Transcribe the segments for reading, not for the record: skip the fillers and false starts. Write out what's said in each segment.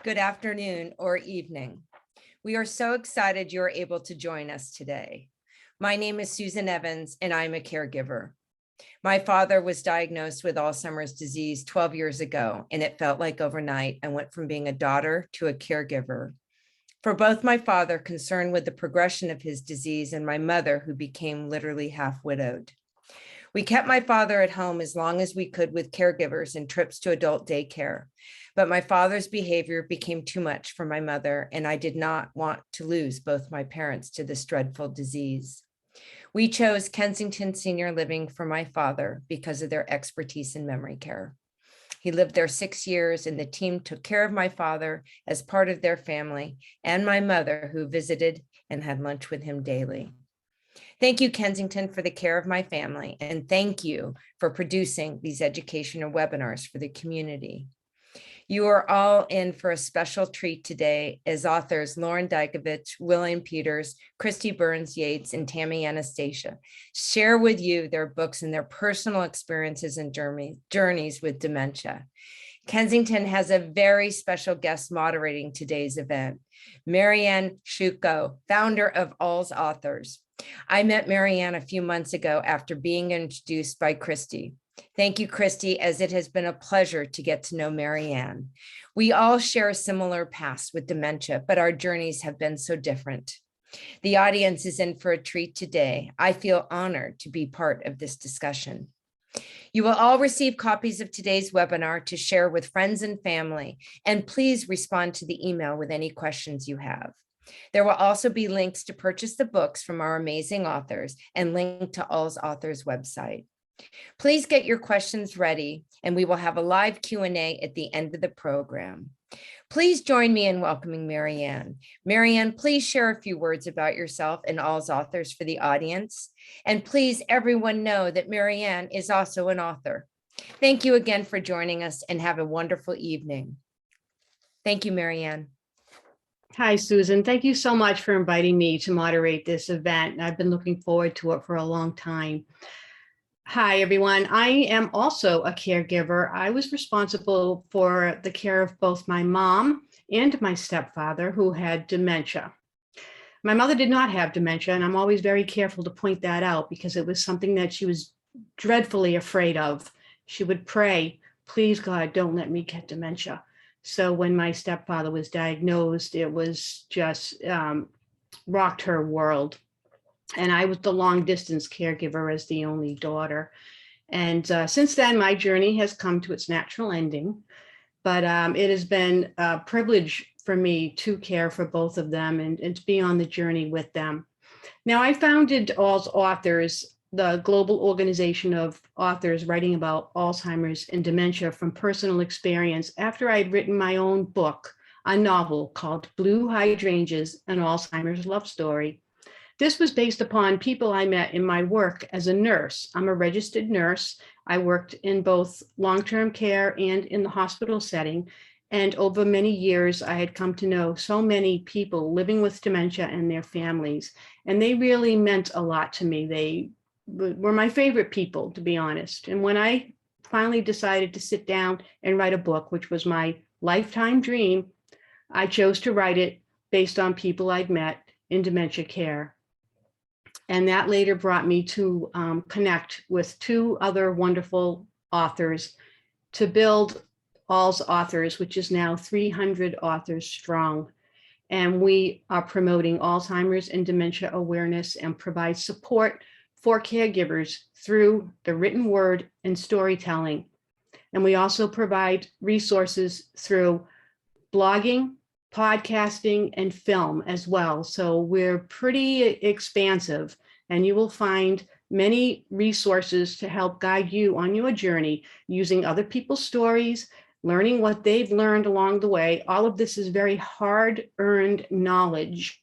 Good afternoon or evening. We are so excited you're able to join us today. My name is Susan Evans, and I'm a caregiver. My father was diagnosed with Alzheimer's disease 12 years ago, and it felt like overnight I went from being a daughter to a caregiver. For both my father, concerned with the progression of his disease, and my mother, who became literally half widowed. We kept my father at home as long as we could with caregivers and trips to adult daycare. But my father's behavior became too much for my mother, and I did not want to lose both my parents to this dreadful disease. We chose Kensington Senior Living for my father because of their expertise in memory care. He lived there 6 years, and the team took care of my father as part of their family and my mother, who visited and had lunch with him daily. Thank you, Kensington, for the care of my family, and thank you for producing these educational webinars for the community. You are all in for a special treat today as authors Lauren Dykovitz, William Peters, Christy Byrne Yates, and Tami Anastasia share with you their books and their personal experiences and journeys with dementia. Kensington has a very special guest moderating today's event, Marianne Sciucco, founder of All's Authors. I met Marianne a few months ago after being introduced by Christy. Thank you, Christy, as it has been a pleasure to get to know Marianne. We all share a similar past with dementia, but our journeys have been so different. The audience is in for a treat today. I feel honored to be part of this discussion. You will all receive copies of today's webinar to share with friends and family, and please respond to the email with any questions you have. There will also be links to purchase the books from our amazing authors and link to All's Authors website. Please get your questions ready, and we will have a live Q&A at the end of the program. Please join me in welcoming Marianne. Marianne, please share a few words about yourself and All's Authors for the audience. And please, everyone know that Marianne is also an author. Thank you again for joining us, and have a wonderful evening. Thank you, Marianne. Hi, Susan. Thank you so much for inviting me to moderate this event. I've been looking forward to it for a long time. Hi, everyone. I am also a caregiver. I was responsible for the care of both my mom and my stepfather, who had dementia. My mother did not have dementia, and I'm always very careful to point that out because it was something that she was dreadfully afraid of. She would pray, please, God, don't let me get dementia. So when my stepfather was diagnosed, it was just rocked her world. And I was the long distance caregiver as the only daughter. And since then, my journey has come to its natural ending. But it has been a privilege for me to care for both of them and to be on the journey with them. Now, I founded All's Authors, the global organization of authors writing about Alzheimer's and dementia from personal experience, after I'd written my own book, a novel called Blue Hydrangeas, an Alzheimer's Love Story. This was based upon people I met in my work as a nurse. I'm a registered nurse. I worked in both long-term care and in the hospital setting. And over many years, I had come to know so many people living with dementia and their families. And they really meant a lot to me. They were my favorite people, to be honest. And when I finally decided to sit down and write a book, which was my lifetime dream, I chose to write it based on people I'd met in dementia care. And that later brought me to connect with two other wonderful authors to build All's Authors, which is now 300 authors strong. And we are promoting Alzheimer's and dementia awareness and provide support for caregivers through the written word and storytelling. And we also provide resources through blogging, podcasting, and film as well. So we're pretty expansive, and you will find many resources to help guide you on your journey using other people's stories, learning what they've learned along the way. All of this is very hard-earned knowledge.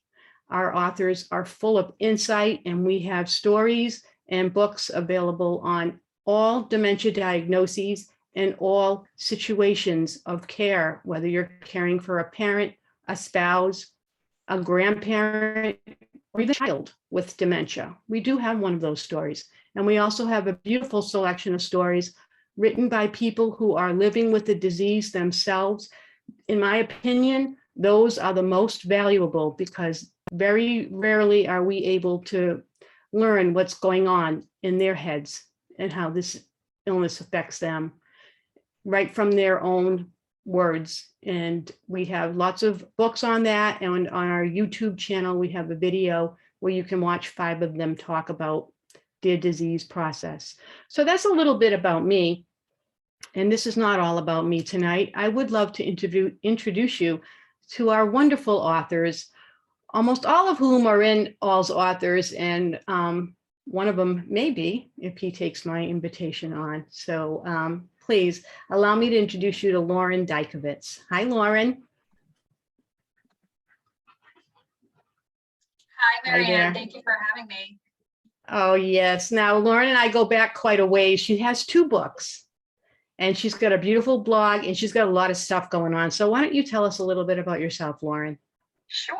Our authors are full of insight, and we have stories and books available on all dementia diagnoses and all situations of care, whether you're caring for a parent, a spouse, a grandparent, or even a child with dementia. We do have one of those stories. And we also have a beautiful selection of stories written by people who are living with the disease themselves. In my opinion, those are the most valuable, because very rarely are we able to learn what's going on in their heads and how this illness affects them right from their own words. And we have lots of books on that. And on our YouTube channel, we have a video where you can watch 5 of them talk about their disease process. So that's a little bit about me. And this is not all about me tonight. I would love to introduce you to our wonderful authors, almost all of whom are in All's Authors, and one of them maybe, if he takes my invitation on. So please allow me to introduce you to Lauren Dykovitz. Hi, Lauren. Hi, Hi there. Marianne. Thank you for having me. Oh, yes. Now, Lauren and I go back quite a ways. She has 2 books, and she's got a beautiful blog, and she's got a lot of stuff going on. So why don't you tell us a little bit about yourself, Lauren? Sure.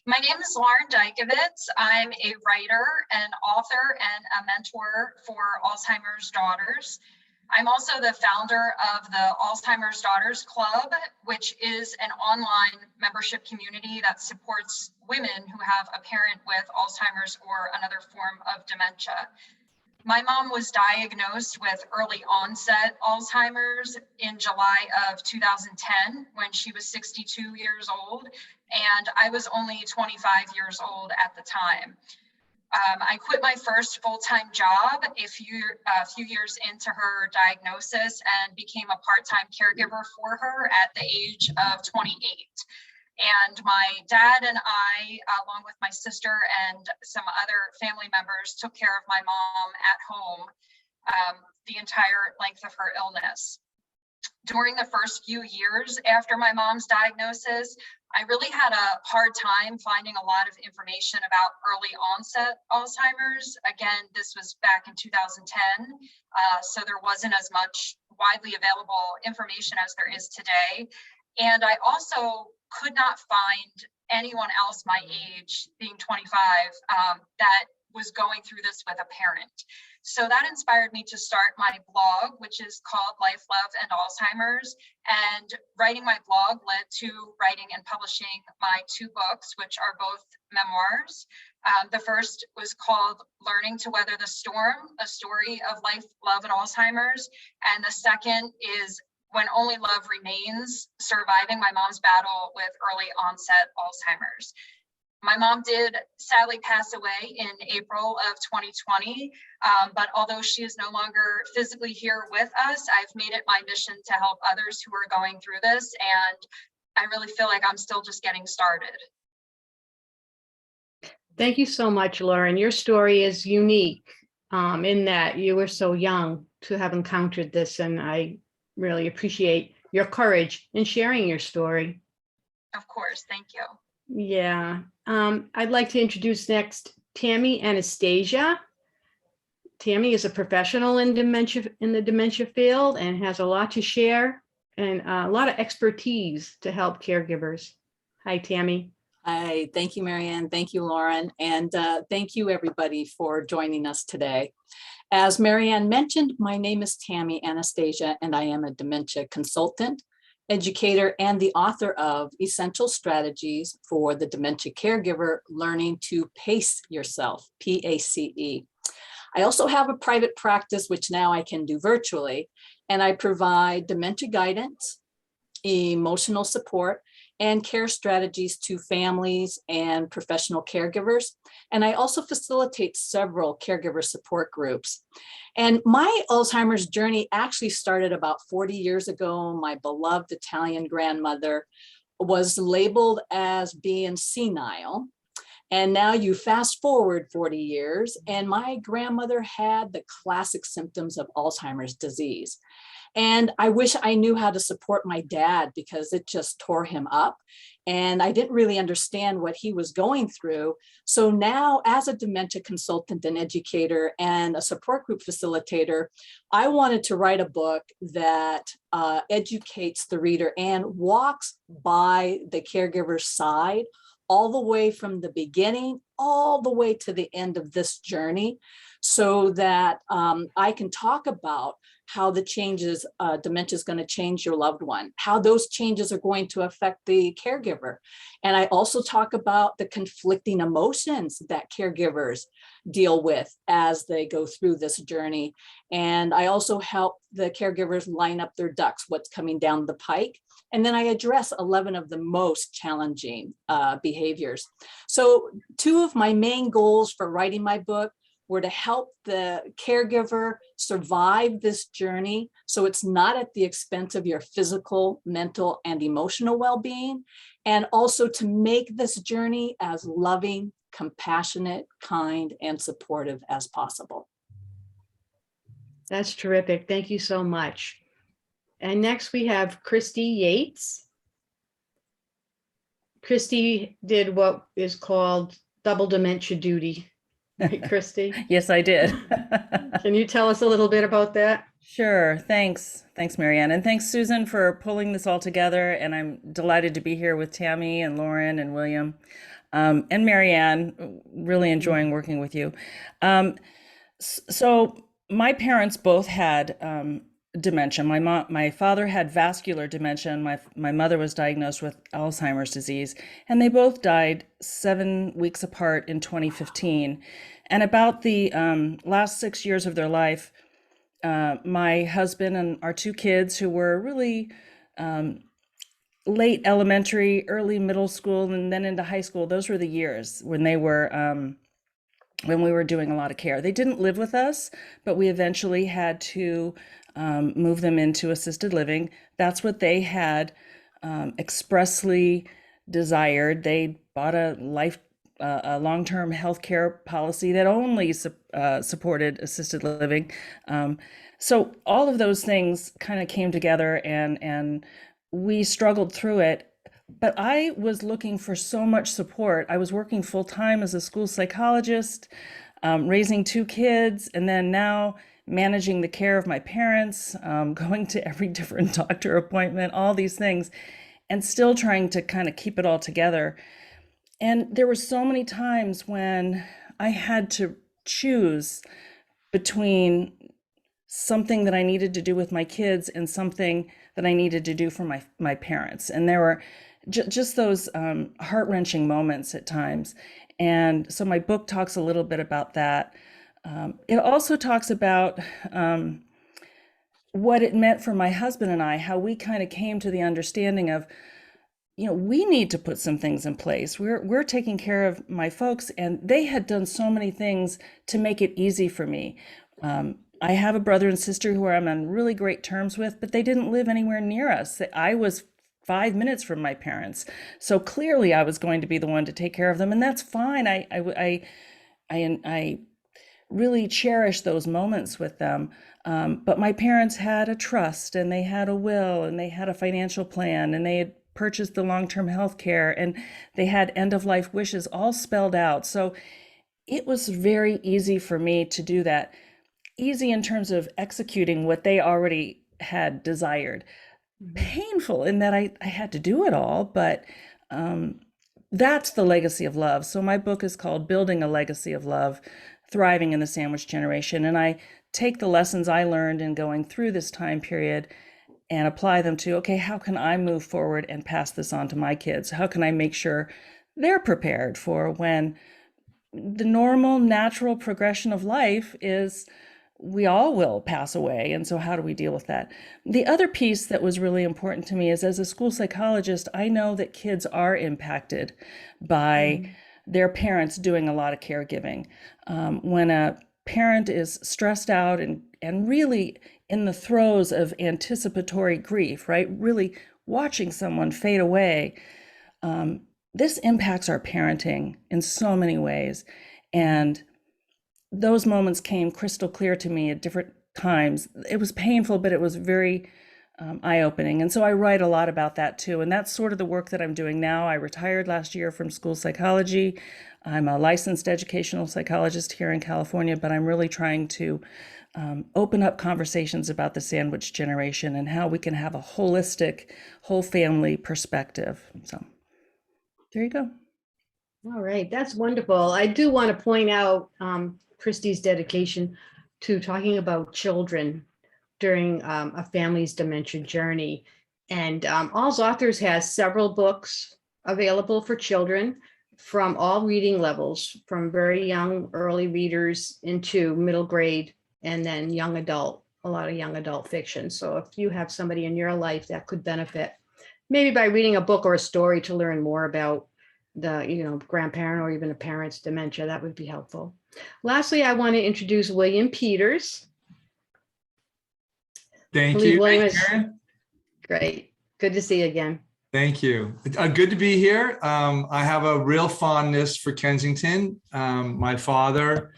My name is Lauren Dykovitz. I'm a writer, an author, and a mentor for Alzheimer's Daughters. I'm also the founder of the Alzheimer's Daughters Club, which is an online membership community that supports women who have a parent with Alzheimer's or another form of dementia. My mom was diagnosed with early onset Alzheimer's in July of 2010 when she was 62 years old, and I was only 25 years old at the time. I quit my first full-time job a few years into her diagnosis and became a part-time caregiver for her at the age of 28. And my dad and I, along with my sister and some other family members, took care of my mom at home the entire length of her illness. During the first few years after my mom's diagnosis, I really had a hard time finding a lot of information about early onset Alzheimer's. Again, this was back in 2010, so there wasn't as much widely available information as there is today. And I also could not find anyone else my age, being 25, that was going through this with a parent. So that inspired me to start my blog, which is called Life, Love, and Alzheimer's. And writing my blog led to writing and publishing my 2 books, which are both memoirs. The first was called Learning to Weather the Storm, a story of life, love, and Alzheimer's. And the second is When Only Love Remains, surviving my mom's battle with early onset Alzheimer's. My mom did sadly pass away in April of 2020, but although she is no longer physically here with us, I've made it my mission to help others who are going through this, and I really feel like I'm still just getting started. Thank you so much, Lauren. Your story is unique in that you were so young to have encountered this, and I really appreciate your courage in sharing your story. Of course, thank you. Yeah, I'd like to introduce next Tami Anastasia. Tammy is a professional in the dementia field and has a lot to share and a lot of expertise to help caregivers. Hi, Tammy. Hi, thank you, Marianne. Thank you, Lauren. And thank you, everybody, for joining us today. As Marianne mentioned, my name is Tami Anastasia, and I am a dementia consultant, educator, and the author of Essential Strategies for the Dementia Caregiver, Learning to Pace Yourself, PACE. I also have a private practice, which now I can do virtually, and I provide dementia guidance, emotional support, and care strategies to families and professional caregivers. And I also facilitate several caregiver support groups. And my Alzheimer's journey actually started about 40 years ago. My beloved Italian grandmother was labeled as being senile. And now you fast forward 40 years, and my grandmother had the classic symptoms of Alzheimer's disease. And I wish I knew how to support my dad because it just tore him up. And I didn't really understand what he was going through. So now, as a dementia consultant and educator and a support group facilitator, I wanted to write a book that educates the reader and walks by the caregiver's side all the way from the beginning, all the way to the end of this journey, so that I can talk about how the changes, dementia is going to change your loved one, how those changes are going to affect the caregiver. And I also talk about the conflicting emotions that caregivers deal with as they go through this journey. And I also help the caregivers line up their ducks, what's coming down the pike. And then I address 11 of the most challenging behaviors. So 2 of my main goals for writing my book were to help the caregiver survive this journey, so it's not at the expense of your physical, mental, and emotional well-being, and also to make this journey as loving, compassionate, kind, and supportive as possible. That's terrific. Thank you so much. And next we have Christy Yates. Christy did what is called double dementia duty. Right, Christy? Yes, I did. Can you tell us a little bit about that? Sure. Thanks. Thanks, Marianne. And thanks, Susan, for pulling this all together. And I'm delighted to be here with Tammy and Lauren and William and Marianne. Really enjoying working with you. So my parents both had dementia. My father had vascular dementia, and my mother was diagnosed with Alzheimer's disease, and they both died 7 weeks apart in 2015. And about the last 6 years of their life, my husband and our 2 kids, who were really late elementary, early middle school, and then into high school, those were the years when they were when we were doing a lot of care. They didn't live with us, but we eventually had to move them into assisted living. That's what they had expressly desired. They bought a long-term healthcare policy that only supported assisted living. So all of those things kind of came together, and we struggled through it. But I was looking for so much support. I was working full-time as a school psychologist, raising 2 kids, and then now managing the care of my parents, going to every different doctor appointment, all these things, and still trying to kind of keep it all together. And there were so many times when I had to choose between something that I needed to do with my kids and something that I needed to do for my parents. And there were just those heart-wrenching moments at times. And so my book talks a little bit about that. It also talks about what it meant for my husband and I, how we kind of came to the understanding of, we need to put some things in place. We're taking care of my folks, and they had done so many things to make it easy for me. I have a brother and sister who I'm on really great terms with, but they didn't live anywhere near us. I was 5 minutes from my parents. So clearly I was going to be the one to take care of them, and that's fine. I really cherish those moments with them. But my parents had a trust, and they had a will, and they had a financial plan, and they had purchased the long-term health care, and they had end-of-life wishes all spelled out. So it was very easy for me to do that. Easy in terms of executing what they already had desired. Painful in that I had to do it all, but that's the legacy of love. So my book is called Building a Legacy of Love, Thriving in the Sandwich Generation. And I take the lessons I learned in going through this time period and apply them to, okay, how can I move forward and pass this on to my kids? How can I make sure they're prepared for when the normal, natural progression of life is we all will pass away. And so how do we deal with that? The other piece that was really important to me is, as a school psychologist, I know that kids are impacted by their parents doing a lot of caregiving. When a parent is stressed out and really in the throes of anticipatory grief, right? Really watching someone fade away, this impacts our parenting in so many ways. And those moments came crystal clear to me at different times. It was painful, but it was very eye-opening. And so I write a lot about that too. And that's sort of the work that I'm doing now. I retired last year from school psychology. I'm a licensed educational psychologist here in California, but I'm really trying to open up conversations about the sandwich generation and how we can have a holistic, whole family perspective. So there you go. All right, that's wonderful. I do want to point out Christy's dedication to talking about children during a family's dementia journey. And All's Authors has several books available for children from all reading levels, from very young, early readers into middle grade, and then young adult, a lot of young adult fiction. So if you have somebody in your life that could benefit, maybe by reading a book or a story to learn more about the grandparent or even a parent's dementia, that would be helpful. Lastly, I want to introduce William Peters. Thank you. William Thank you, Marianne. Great. Good to see you again. Thank you. Good to be here. I have a real fondness for Kensington. My father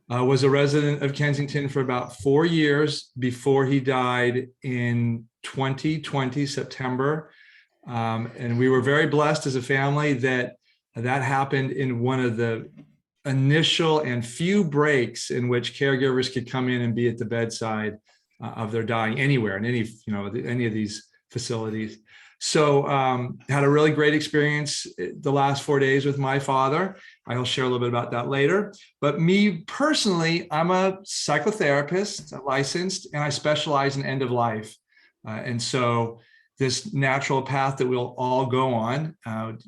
was a resident of Kensington for about 4 years before he died in 2020, September. And we were very blessed as a family that happened in one of the initial and few breaks in which caregivers could come in and be at the bedside of their dying anywhere in any of these facilities. So had a really great experience the last 4 days with my father. I'll share a little bit about that later. But me personally, I'm a psychotherapist, licensed, and I specialize in end of life. And so this natural path that we'll all go on,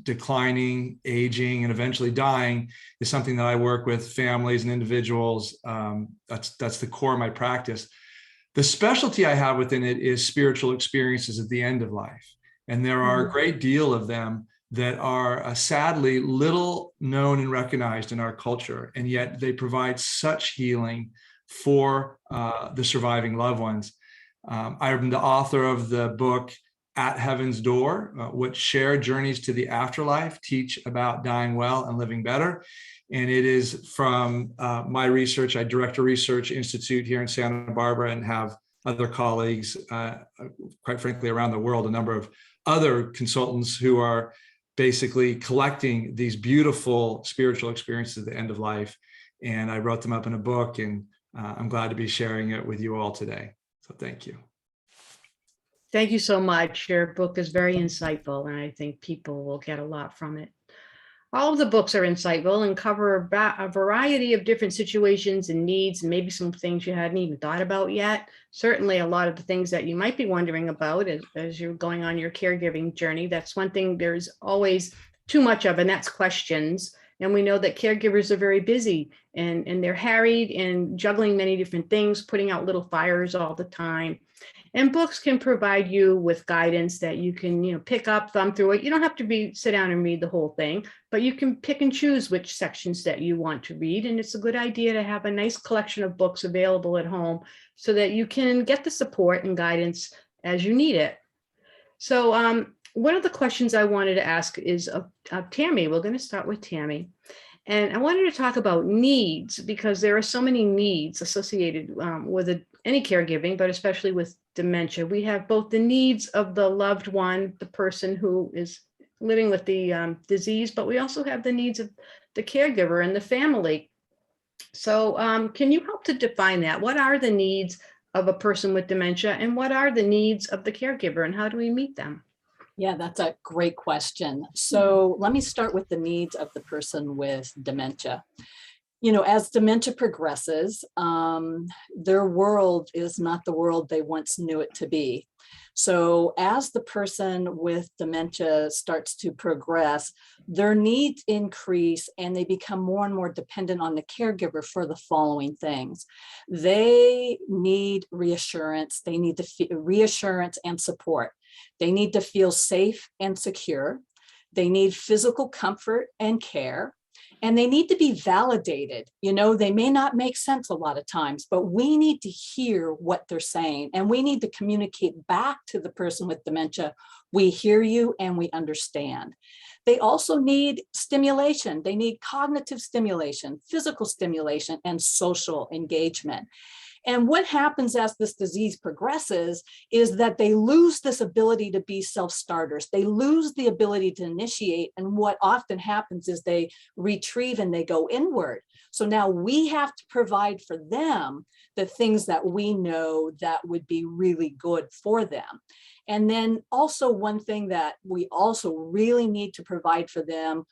declining, aging, and eventually dying, is something that I work with families and individuals. That's the core of my practice. The specialty I have within it is spiritual experiences at the end of life. And there are a great deal of them that are sadly little known and recognized in our culture. And yet they provide such healing for the surviving loved ones. I'm the author of the book, At Heaven's Door, which share journeys to the afterlife, teach about dying well and living better. And it is from my research. I direct a research institute here in Santa Barbara and have other colleagues, quite frankly, around the world, a number of other consultants who are basically collecting these beautiful spiritual experiences at the end of life. And I wrote them up in a book, and I'm glad to be sharing it with you all today. So thank you. Thank you so much. Your book is very insightful, and I think people will get a lot from it. All of the books are insightful and cover a variety of different situations and needs, and maybe some things you hadn't even thought about yet. Certainly a lot of the things that you might be wondering about as you're going on your caregiving journey. That's one thing there's always too much of, and that's questions. And we know that caregivers are very busy and they're harried and juggling many different things, putting out little fires all the time. And books can provide you with guidance that you can, pick up, thumb through it. You don't have to sit down and read the whole thing, but you can pick and choose which sections that you want to read. And it's a good idea to have a nice collection of books available at home so that you can get the support and guidance as you need it. So one of the questions I wanted to ask is of Tammy. We're going to start with Tammy. And I wanted to talk about needs, because there are so many needs associated with any caregiving, but especially with dementia. We have both the needs of the loved one, the person who is living with the disease, but we also have the needs of the caregiver and the family. So can you help to define that? What are the needs of a person with dementia, and what are the needs of the caregiver, and how do we meet them? Yeah, that's a great question. So let me start with the needs of the person with dementia. As dementia progresses, their world is not the world they once knew it to be. So as the person with dementia starts to progress, their needs increase and they become more and more dependent on the caregiver for the following things. They need reassurance. They need reassurance and support. They need to feel safe and secure. They need physical comfort and care. and they need to be validated. You know, they may not make sense a lot of times, but we need to hear what they're saying, and we need to communicate back to the person with dementia. We hear you and we understand. They also need stimulation. They need cognitive stimulation, physical stimulation, and social engagement. And what happens as this disease progresses is that they lose this ability to be self-starters. They lose the ability to initiate. And what often happens is they retrieve and they go inward. So now we have to provide for them the things that we know that would be really good for them. And then also one thing that we also really need to provide for them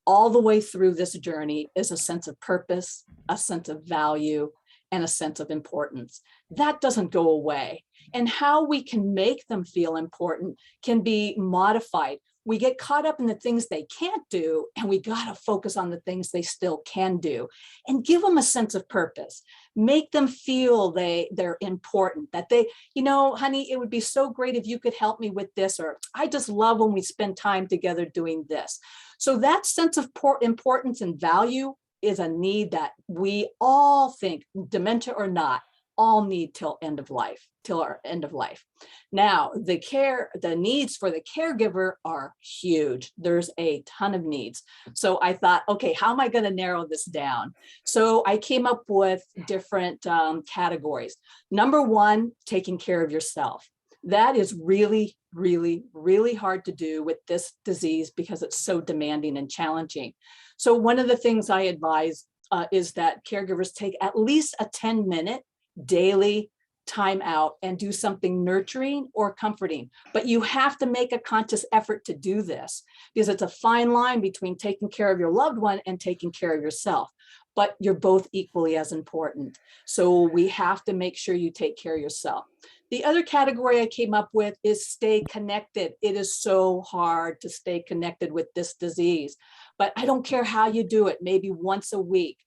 all the way through this journey is a sense of purpose, a sense of value, and a sense of importance. That doesn't go away. And how we can make them feel important can be modified. We get caught up in the things they can't do, and we got to focus on the things they still can do, and give them a sense of purpose. Make them feel they're important, that they, you know, honey, it would be so great if you could help me with this, or I just love when we spend time together doing this. So that sense of importance and value is a need that we all think, dementia or not, all need till our end of life. Now, the needs for the caregiver are huge. There's a ton of needs. So I thought, okay, how am I going to narrow this down? So I came up with different categories. Number one, taking care of yourself. That is really, really, really hard to do with this disease because it's so demanding and challenging. So one of the things I advise is that caregivers take at least a 10-minute daily time out and do something nurturing or comforting. But you have to make a conscious effort to do this, because it's a fine line between taking care of your loved one and taking care of yourself. But you're both equally as important. So we have to make sure you take care of yourself. The other category I came up with is stay connected. It is so hard to stay connected with this disease, but I don't care how you do it. Maybe once a week,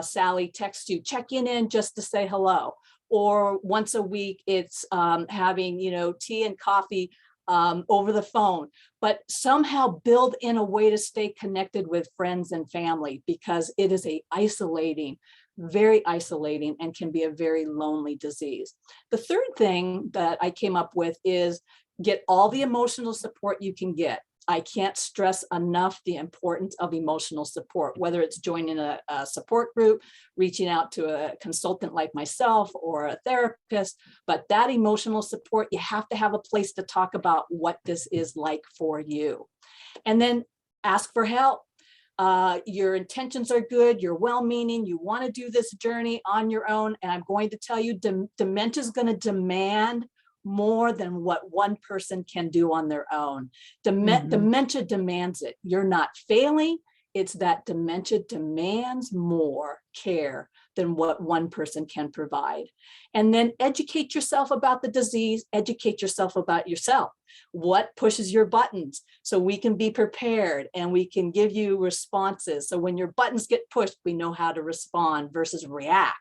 Sally texts you, checking in just to say hello. Or once a week, it's having, tea and coffee over the phone, but somehow build in a way to stay connected with friends and family, because it is very isolating and can be a very lonely disease. The third thing that I came up with is get all the emotional support you can get. I can't stress enough the importance of emotional support, whether it's joining a support group, reaching out to a consultant like myself or a therapist, but that emotional support, you have to have a place to talk about what this is like for you. And then ask for help. Your intentions are good, you're well-meaning, you want to do this journey on your own, and I'm going to tell you, dementia is going to demand more than what one person can do on their own. Dementia demands it. You're not failing. It's that dementia demands more care than what one person can provide. And then educate yourself about the disease, educate yourself about yourself. What pushes your buttons, so we can be prepared and we can give you responses. So when your buttons get pushed, we know how to respond versus react.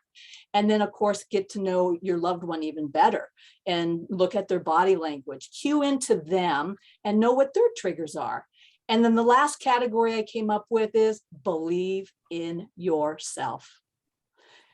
And then, of course, get to know your loved one even better and look at their body language, cue into them and know what their triggers are. And then the last category I came up with is believe in yourself.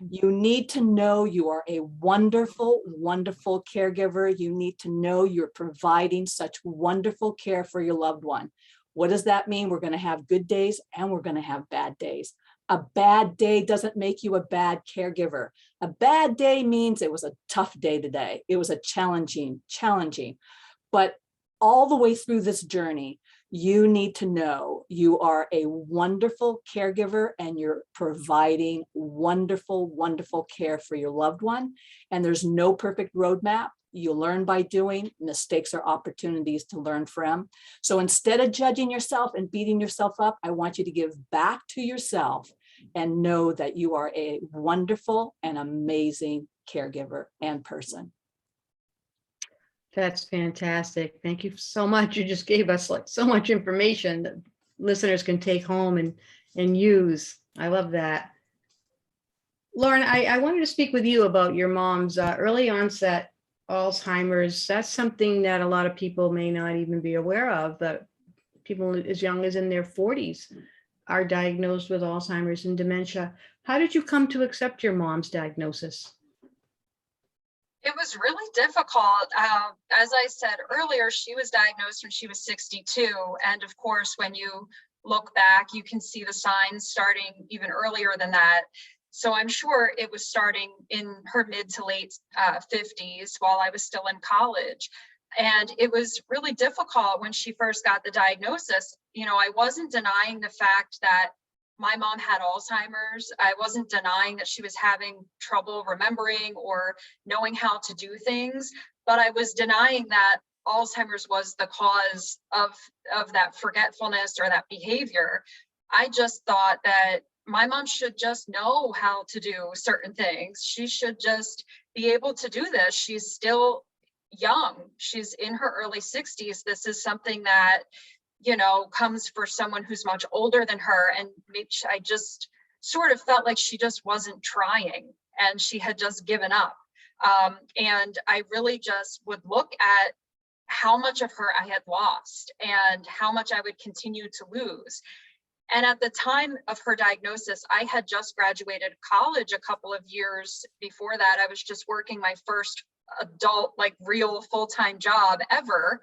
You need to know you are a wonderful, wonderful caregiver. You need to know you're providing such wonderful care for your loved one. What does that mean? We're going to have good days and we're going to have bad days. A bad day doesn't make you a bad caregiver. A bad day means it was a tough day today. It was a challenging. But all the way through this journey, you need to know you are a wonderful caregiver and you're providing wonderful, wonderful care for your loved one. And there's no perfect roadmap. You learn by doing. Mistakes are opportunities to learn from. So instead of judging yourself and beating yourself up, I want you to give back to yourself and know that you are a wonderful and amazing caregiver and person. That's fantastic. Thank you so much. You just gave us so much information that listeners can take home and use. I love that. Lauren, I wanted to speak with you about your mom's early onset Alzheimer's. That's something that a lot of people may not even be aware of, but people as young as in their 40s are diagnosed with Alzheimer's and dementia. How did you come to accept your mom's diagnosis? It was really difficult. As I said earlier, she was diagnosed when she was 62. And of course, when you look back, you can see the signs starting even earlier than that. So I'm sure it was starting in her mid to late 50s while I was still in college. And it was really difficult when she first got the diagnosis. You know, I wasn't denying the fact that my mom had Alzheimer's. I wasn't denying that she was having trouble remembering or knowing how to do things, but I was denying that Alzheimer's was the cause of that forgetfulness or that behavior. I just thought that my mom should just know how to do certain things. She should just be able to do this. She's still young. She's in her early 60s. This is something that, you know, comes for someone who's much older than her. And I just sort of felt like she just wasn't trying and she had just given up. And I really just would look at how much of her I had lost and how much I would continue to lose. And at the time of her diagnosis, I had just graduated college a couple of years before that. I was just working my first adult, like real full-time job ever.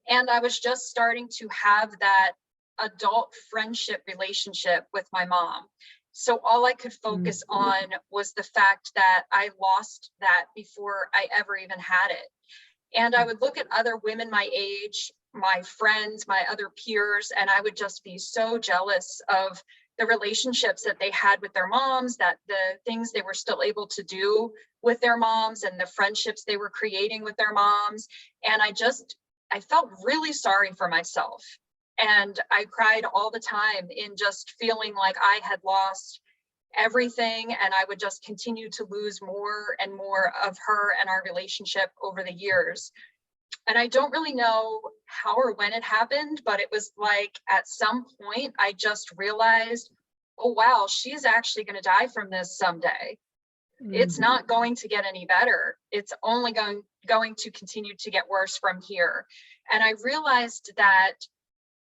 And I was just starting to have that adult friendship relationship with my mom. So all I could focus on was the fact that I lost that before I ever even had it. And I would look at other women my age, my friends, my other peers, and I would just be so jealous of the relationships that they had with their moms, that the things they were still able to do with their moms and the friendships they were creating with their moms. And I felt really sorry for myself. And I cried all the time in just feeling like I had lost everything, and I would just continue to lose more and more of her and our relationship over the years. And I don't really know how or when it happened, but it was like at some point I just realized, oh wow, she's actually going to die from this someday. It's not going to get any better. It's only going to continue to get worse from here. And I realized that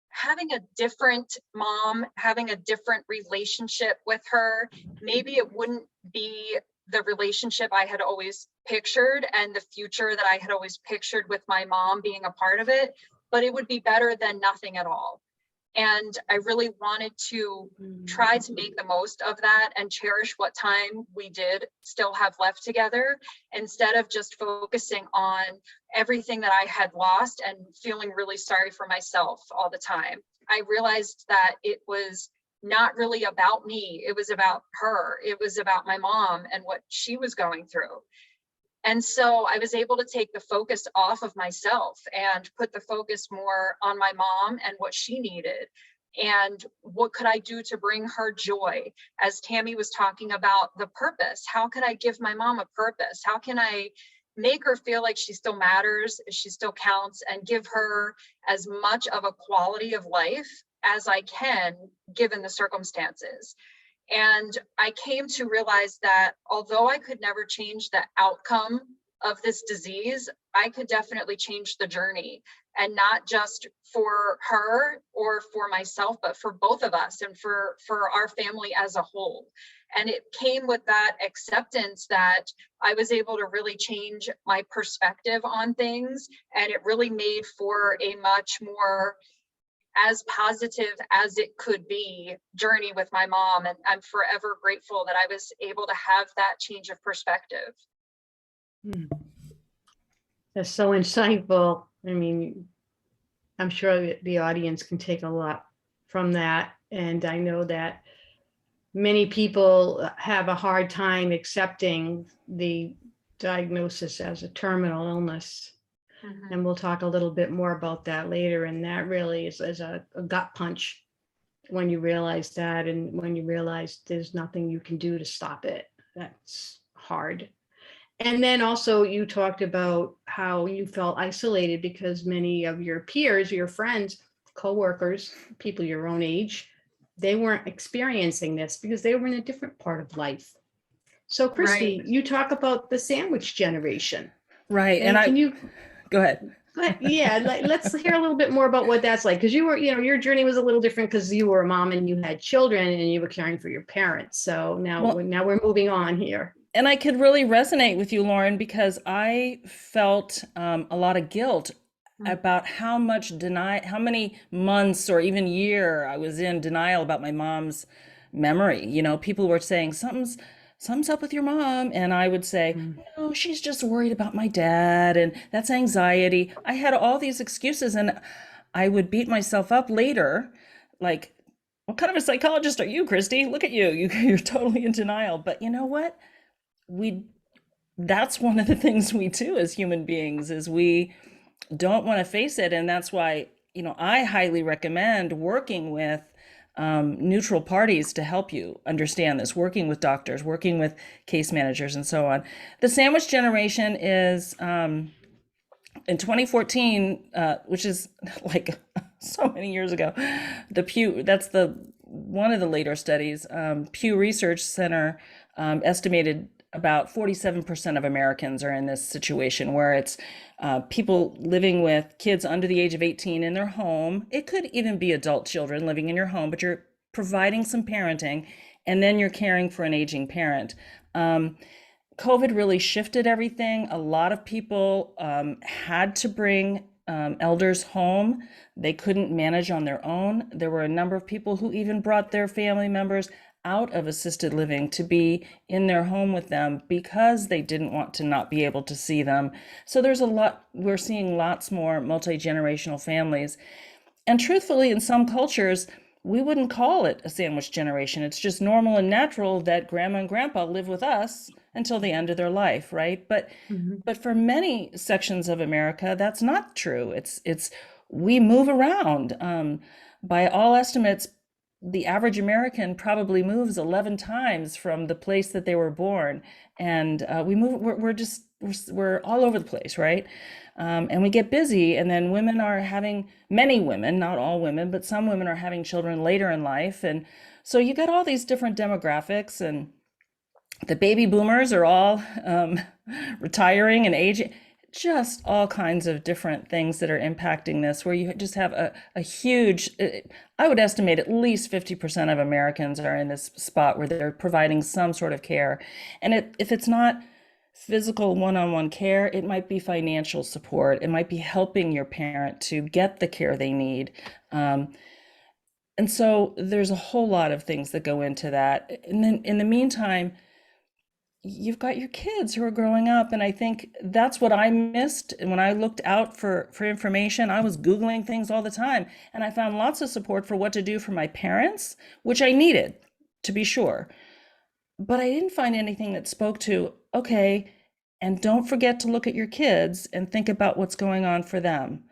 having a different mom, having a different relationship with her, maybe it wouldn't be the relationship I had always pictured and the future that I had always pictured with my mom being a part of it, but it would be better than nothing at all. And I really wanted to try to make the most of that and cherish what time we did still have left together, instead of just focusing on everything that I had lost and feeling really sorry for myself all the time. I realized that it was not really about me. It was about her. It was about my mom and what she was going through. And so I was able to take the focus off of myself and put the focus more on my mom and what she needed. And what could I do to bring her joy? As Tammy was talking about the purpose, how can I give my mom a purpose? How can I make her feel like she still matters, she still counts, and give her as much of a quality of life as I can, given the circumstances? And I came to realize that although I could never change the outcome of this disease, I could definitely change the journey, and not just for her or for myself, but for both of us and for our family as a whole. And it came with that acceptance that I was able to really change my perspective on things. And it really made for a much more as positive as it could be journey with my mom. And I'm forever grateful that I was able to have that change of perspective. That's so insightful. I mean, I'm sure the audience can take a lot from that. And I know that many people have a hard time accepting the diagnosis as a terminal illness. And we'll talk a little bit more about that later. And that really is a gut punch when you realize that, and when you realize there's nothing you can do to stop it. That's hard. And then also you talked about how you felt isolated because many of your peers, your friends, coworkers, people your own age, they weren't experiencing this because they were in a different part of life. So Christy, Right. you talk about the sandwich generation. Right. And can you go ahead. Yeah, let's hear a little bit more about what that's like, because you were, your journey was a little different because you were a mom and you had children and you were caring for your parents. So now, Well, now we're moving on here. and I could really resonate with you, Lauren, because I felt a lot of guilt about how many months or even year I was in denial about my mom's memory. People were saying something's up with your mom, and I would say, no, she's just worried about my dad, and that's anxiety. I had all these excuses, and I would beat myself up later, like, what kind of a psychologist are you, Christy? Look at you. You're totally in denial. But you know what? That's one of the things we do as human beings is we don't want to face it. And that's why, I highly recommend working with neutral parties to help you understand this, working with doctors, working with case managers, and so on. The sandwich generation is in 2014, which is like so many years ago, that's one of the later studies. Pew Research Center estimated about 47% of Americans are in this situation where it's people living with kids under the age of 18 in their home. It could even be adult children living in your home, but you're providing some parenting, and then you're caring for an aging parent. COVID really shifted everything. A lot of people had to bring elders home. They couldn't manage on their own. There were a number of people who even brought their family members out of assisted living to be in their home with them because they didn't want to not be able to see them. So we're seeing lots more multi-generational families. And truthfully, in some cultures, we wouldn't call it a sandwich generation. It's just normal and natural that grandma and grandpa live with us until the end of their life, right? But for many sections of America, that's not true. It's we move around. By all estimates, the average American probably moves 11 times from the place that they were born. And we're all over the place, right? And we get busy, and then many women, not all women, but some women are having children later in life. And so you got all these different demographics, and the baby boomers are all retiring and aging. Just all kinds of different things that are impacting this, where you just have a huge, I would estimate at least 50% of Americans are in this spot where they're providing some sort of care. And if it's not physical one-on-one care, it might be financial support. It might be helping your parent to get the care they need. And so there's a whole lot of things that go into that. And then in the meantime, you've got your kids who are growing up. And I think that's what I missed. And when I looked out for information, I was Googling things all the time. And I found lots of support for what to do for my parents, which I needed, to be sure. But I didn't find anything that spoke to, okay, and don't forget to look at your kids and think about what's going on for them.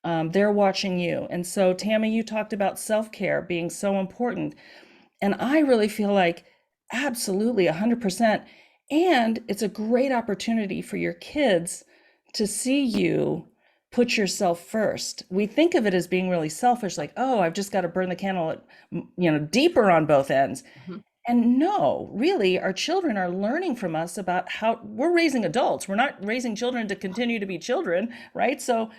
They're watching you. And so, Tammy, you talked about self-care being so important. And I really feel like absolutely 100%. And it's a great opportunity for your kids to see you put yourself first. We think of it as being really selfish, like, oh, I've just got to burn the candle, deeper on both ends. And no, really, our children are learning from us about how we're raising adults. We're not raising children to continue to be children, right? So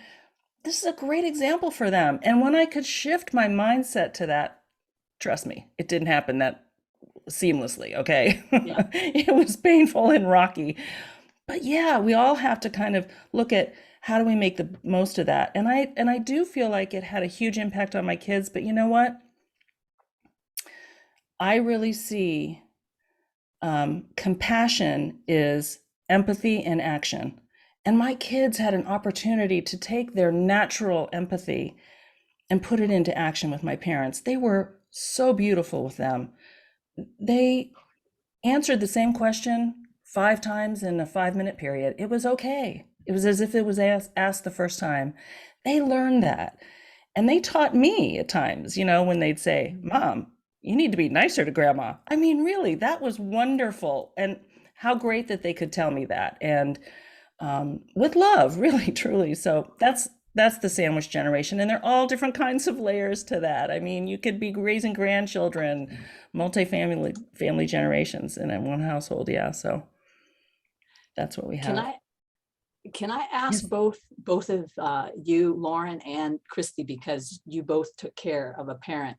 this is a great example for them. And when I could shift my mindset to that, trust me, it didn't happen that seamlessly, okay? Yeah. It was painful and rocky. But yeah, we all have to kind of look at how do we make the most of that. And I do feel like it had a huge impact on my kids, but you know what? I really see compassion is empathy in action. And my kids had an opportunity to take their natural empathy and put it into action with my parents. They were so beautiful with them. They answered the same question 5 times in a 5-minute period. It was okay. It was as if it was asked the first time. They learned that. And they taught me at times, when they'd say, Mom, you need to be nicer to grandma. I mean, really, that was wonderful. And how great that they could tell me that. And with love, really, truly. So that's the sandwich generation. And they're all different kinds of layers to that. I mean, you could be raising grandchildren, family generations in one household. Yeah. So that's what we have. Can I ask both of you, Lauren and Christy, because you both took care of a parent.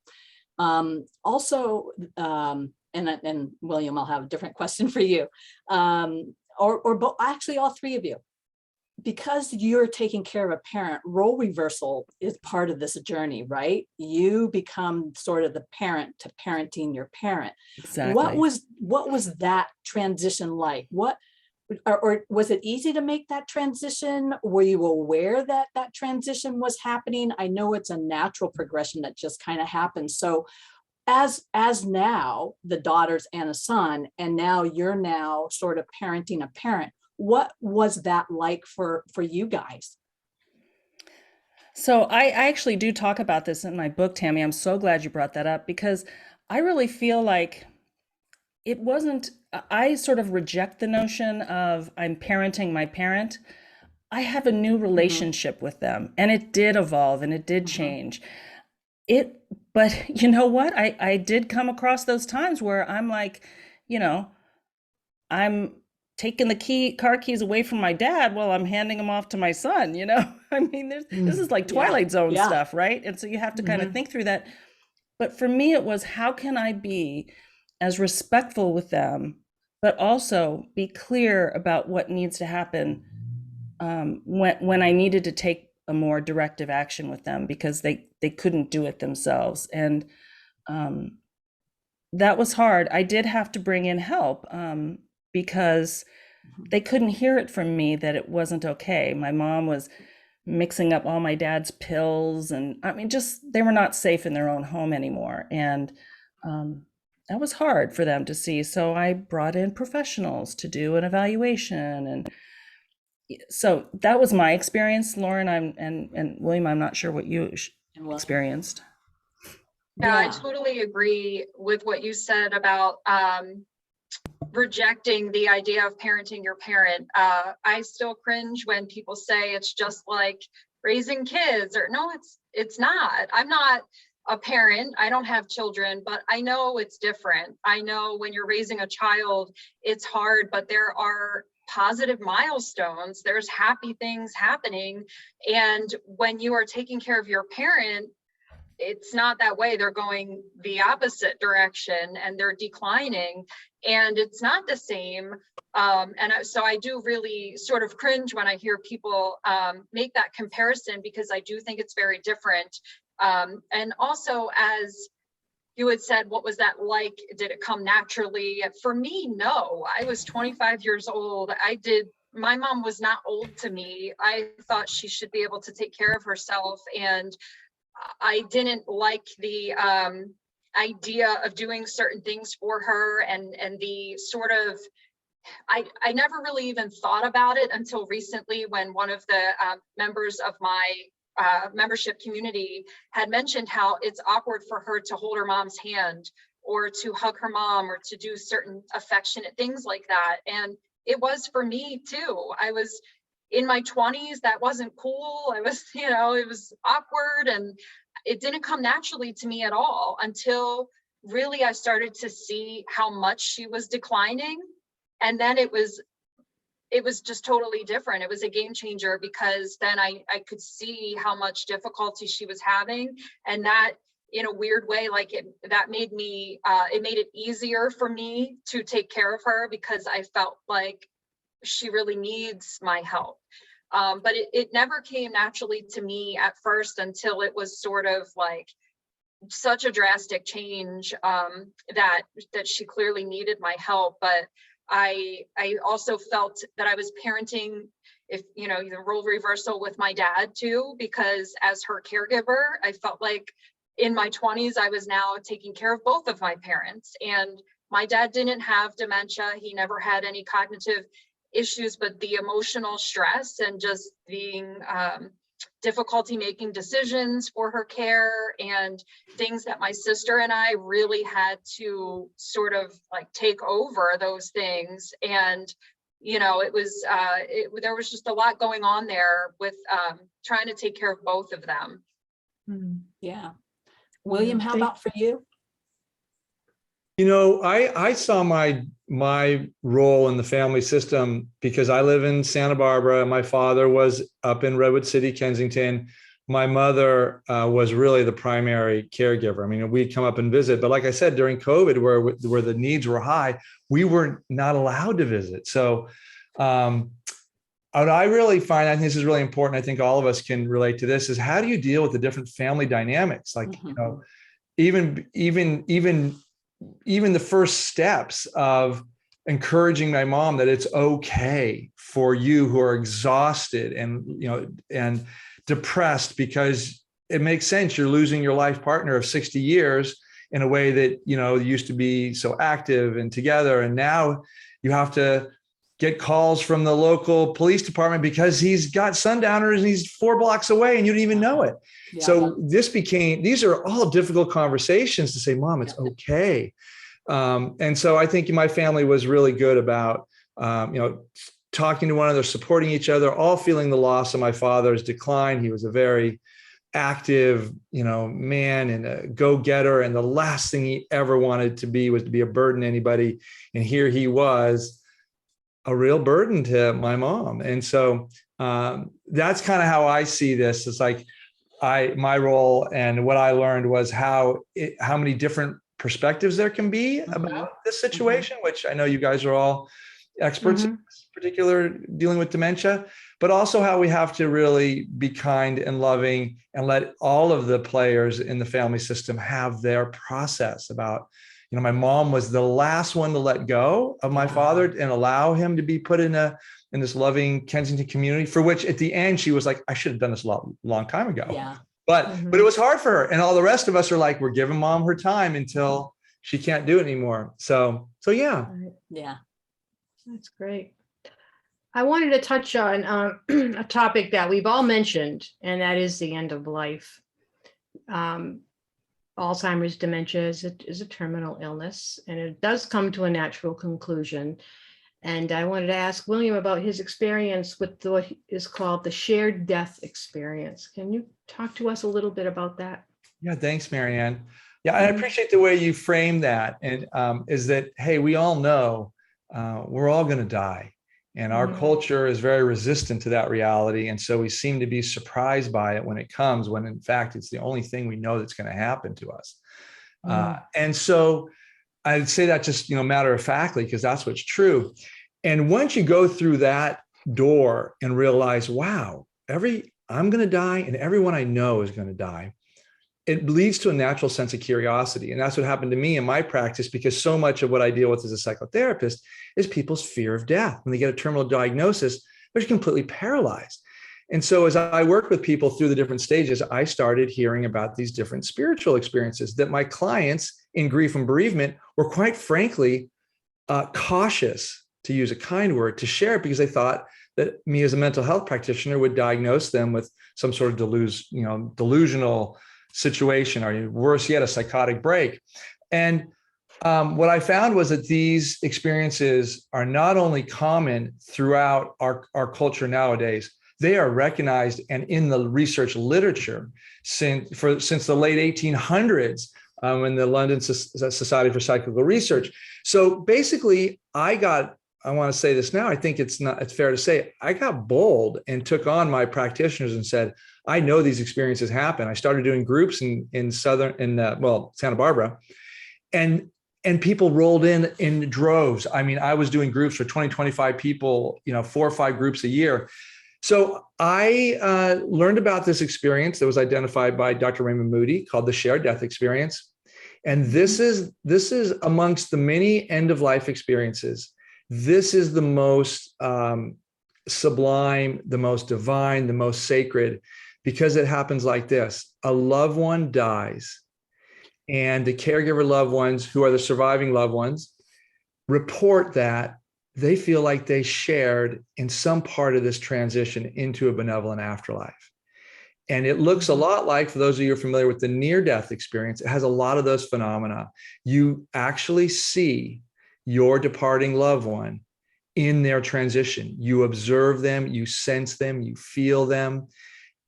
Also, and William, I'll have a different question for you, or both, actually all three of you. Because you're taking care of a parent, role reversal is part of this journey, right? You become sort of the parent to parenting your parent. Exactly. What was that transition like? Or was it easy to make that transition? Were you aware that that transition was happening? I know it's a natural progression that just kind of happens. So as now the daughters and a son, and now you're now sort of parenting a parent, what was that like for you guys? So I actually do talk about this in my book, Tammy. I'm so glad you brought that up, because I really feel like it wasn't, I sort of reject the notion of I'm parenting my parent. I have a new relationship with them, and it did evolve and it did change. But you know what? I did come across those times where I'm like, I'm taking the car keys away from my dad while I'm handing them off to my son, I mean, this is like Twilight Zone stuff, right? And so you have to kind of think through that. But for me, it was, how can I be as respectful with them, but also be clear about what needs to happen when I needed to take a more directive action with them, because they couldn't do it themselves. And that was hard. I did have to bring in help because they couldn't hear it from me that it wasn't okay. My mom was mixing up all my dad's pills, and I mean, just, they were not safe in their own home anymore. And that was hard for them to see. So I brought in professionals to do an evaluation. And so that was my experience, Lauren. And William, I'm not sure what you experienced. Yeah, I totally agree with what you said about rejecting the idea of parenting your parent. I still cringe when people say it's just like raising kids, or no, it's not. I'm not a parent, I don't have children, but I know it's different. I know when you're raising a child, it's hard, but there are positive milestones, there's happy things happening. And when you are taking care of your parent, it's not that way. They're going the opposite direction and they're declining, and it's not the same. So I do really sort of cringe when I hear people make that comparison, because I do think it's very different. And also, as you had said, what was that like? Did it come naturally? For me, no. I was 25 years old. My mom was not old to me. I thought she should be able to take care of herself. And I didn't like the idea of doing certain things for her, and the sort of, I never really even thought about it until recently, when one of the members of my membership community had mentioned how it's awkward for her to hold her mom's hand, or to hug her mom, or to do certain affectionate things like that. And it was for me too. I was in my 20s, that wasn't cool. I was, it was awkward, and it didn't come naturally to me at all until really I started to see how much she was declining. And then it was just totally different. It was a game changer, because then I could see how much difficulty she was having, and that, in a weird way, like that made me, it made it easier for me to take care of her, because I felt like she really needs my help. But it never came naturally to me at first, until it was sort of like such a drastic change that she clearly needed my help. But I also felt that I was parenting, the role reversal with my dad too, because as her caregiver, I felt like in my 20s, I was now taking care of both of my parents. And my dad didn't have dementia. He never had any cognitive issues, but the emotional stress and just being difficulty making decisions for her care, and things that my sister and I really had to sort of like take over those things. And it was there was just a lot going on there with trying to take care of both of them. Yeah. William, how about for you? I saw my my role in the family system, because I live in Santa Barbara, my father was up in Redwood City, Kensington. My mother was really the primary caregiver. I mean, we'd come up and visit, but like I said, during COVID, where the needs were high, we were not allowed to visit. So what I really find, I think this is really important, I think all of us can relate to this, is how do you deal with the different family dynamics? Like, you know, even the first steps of encouraging my mom that it's okay for you who are exhausted and, you know, and depressed, because it makes sense. You're losing your life partner of 60 years in a way that, you know, used to be so active and together. And now you have to get calls from the local police department because he's got sundowners and he's 4 blocks away and you didn't even know it. Yeah. So these are all difficult conversations to say, Mom, it's okay. And so I think my family was really good about, you know, talking to one another, supporting each other, all feeling the loss of my father's decline. He was a very active, you know, man and a go-getter. And the last thing he ever wanted to be was to be a burden to anybody. And here he was, a real burden to my mom. And so that's kind of how I see this. It's like my role and what I learned was how many different perspectives there can be about this situation, which I know you guys are all experts in this particular dealing with dementia, but also how we have to really be kind and loving and let all of the players in the family system have their process about, you know, my mom was the last one to let go of my father and allow him to be put in this loving Kensington community, for which at the end she was like, I should have done this a long time ago. Yeah. But it was hard for her. And all the rest of us are like, we're giving Mom her time until she can't do it anymore. So yeah. Yeah. That's great. I wanted to touch on a topic that we've all mentioned, and that is the end of life. Alzheimer's dementia is a terminal illness, and it does come to a natural conclusion. And I wanted to ask William about his experience with what is called the shared death experience. Can you talk to us a little bit about that? Yeah, thanks, Marianne. Yeah, I appreciate the way you frame that. And is that, hey, we all know we're all going to die. And our culture is very resistant to that reality. And so we seem to be surprised by it when it comes, when in fact, it's the only thing we know that's going to happen to us. And so I'd say that just, you know, matter of factly, because that's what's true. And once you go through that door and realize, wow, I'm going to die and everyone I know is going to die, it leads to a natural sense of curiosity. And that's what happened to me in my practice, because so much of what I deal with as a psychotherapist is people's fear of death. When they get a terminal diagnosis, they're completely paralyzed. And so as I worked with people through the different stages, I started hearing about these different spiritual experiences that my clients in grief and bereavement were, quite frankly, cautious, to use a kind word, to share, because they thought that me as a mental health practitioner would diagnose them with some sort of delusional situation, or worse yet, a psychotic break. And what I found was that these experiences are not only common throughout our culture nowadays, they are recognized and in the research literature since the late 1800s, in the London Society for Psychical Research. So basically, I want to say this now, I think it's fair to say, I got bold and took on my practitioners and said, I know these experiences happen. I started doing groups in Santa Barbara, and people rolled in droves. I mean, I was doing groups for 20, 25 people, 4 or 5 groups a year. So I learned about this experience that was identified by Dr. Raymond Moody, called the shared death experience. And this is amongst the many end-of-life experiences, this is the most sublime, the most divine, the most sacred, because it happens like this. A loved one dies, and the caregiver loved ones, who are the surviving loved ones, report that they feel like they shared in some part of this transition into a benevolent afterlife. And it looks a lot like, for those of you who are familiar with the near-death experience, it has a lot of those phenomena. You actually see your departing loved one in their transition. You observe them, you sense them, you feel them.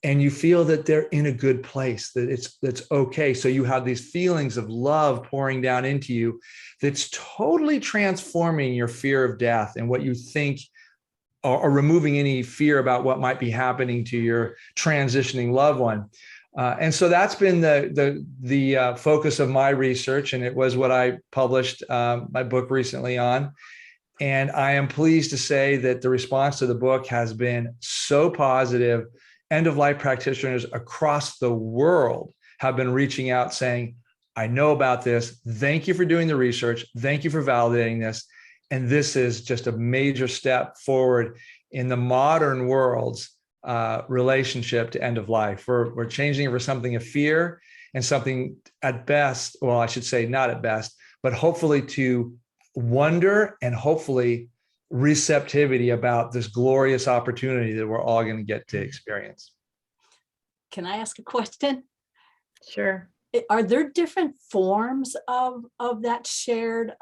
and you feel that they're in a good place, that that's okay. So you have these feelings of love pouring down into you that's totally transforming your fear of death and what you think, or removing any fear about what might be happening to your transitioning loved one. And so that's been the focus of my research, and it was what I published my book recently on. And I am pleased to say that the response to the book has been so positive. End-of-life practitioners across the world have been reaching out saying, I know about this. Thank you for doing the research. Thank you for validating this. And this is just a major step forward in the modern world's relationship to end of life. We're changing it for something of fear and something at best, well, I should say not at best, but hopefully to wonder and hopefully receptivity about this glorious opportunity that we're all going to get to experience. Can I ask a question? Sure. Are there different forms of that shared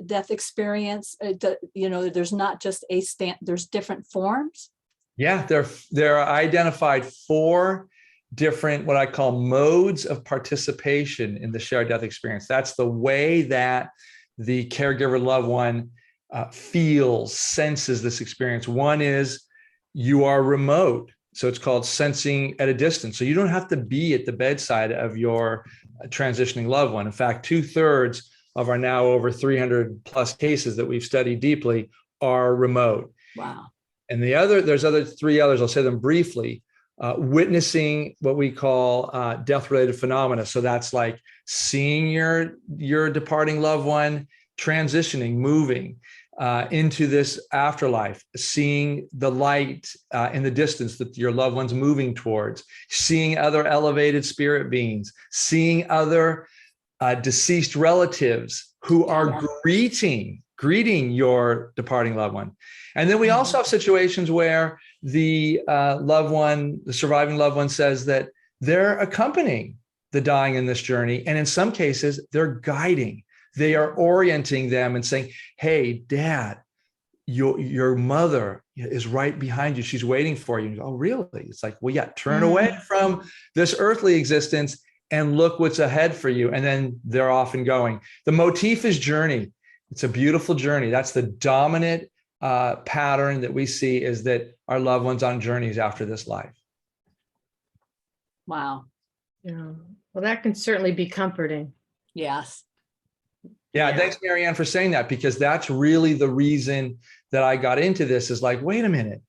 death experience? There's not just there's different forms? Yeah, there are identified 4 different, what I call modes of participation in the shared death experience. That's the way that the caregiver loved one feels, senses this experience. One is you are remote. So it's called sensing at a distance. So you don't have to be at the bedside of your transitioning loved one. In fact, 2/3 of our now over 300 plus cases that we've studied deeply are remote. Wow. And there's 3 others, I'll say them briefly. Witnessing what we call death-related phenomena. So that's like seeing your departing loved one transitioning, moving into this afterlife, seeing the light in the distance that your loved one's moving towards, seeing other elevated spirit beings, seeing other deceased relatives who are greeting your departing loved one. And then we also have situations where the loved one, the surviving loved one, says that they're accompanying the dying in this journey. And in some cases, they're guiding. They are orienting them and saying, hey, Dad, your mother is right behind you. She's waiting for you. And you go, oh, really? It's like, well, yeah, turn away from this earthly existence and look what's ahead for you. And then they're off and going. The motif is journey. It's a beautiful journey. That's the dominant pattern that we see, is that our loved ones on journeys after this life. Wow. Yeah. Well, that can certainly be comforting. Yes. Yeah, thanks, Marianne, for saying that, because that's really the reason that I got into this, is like, wait a minute,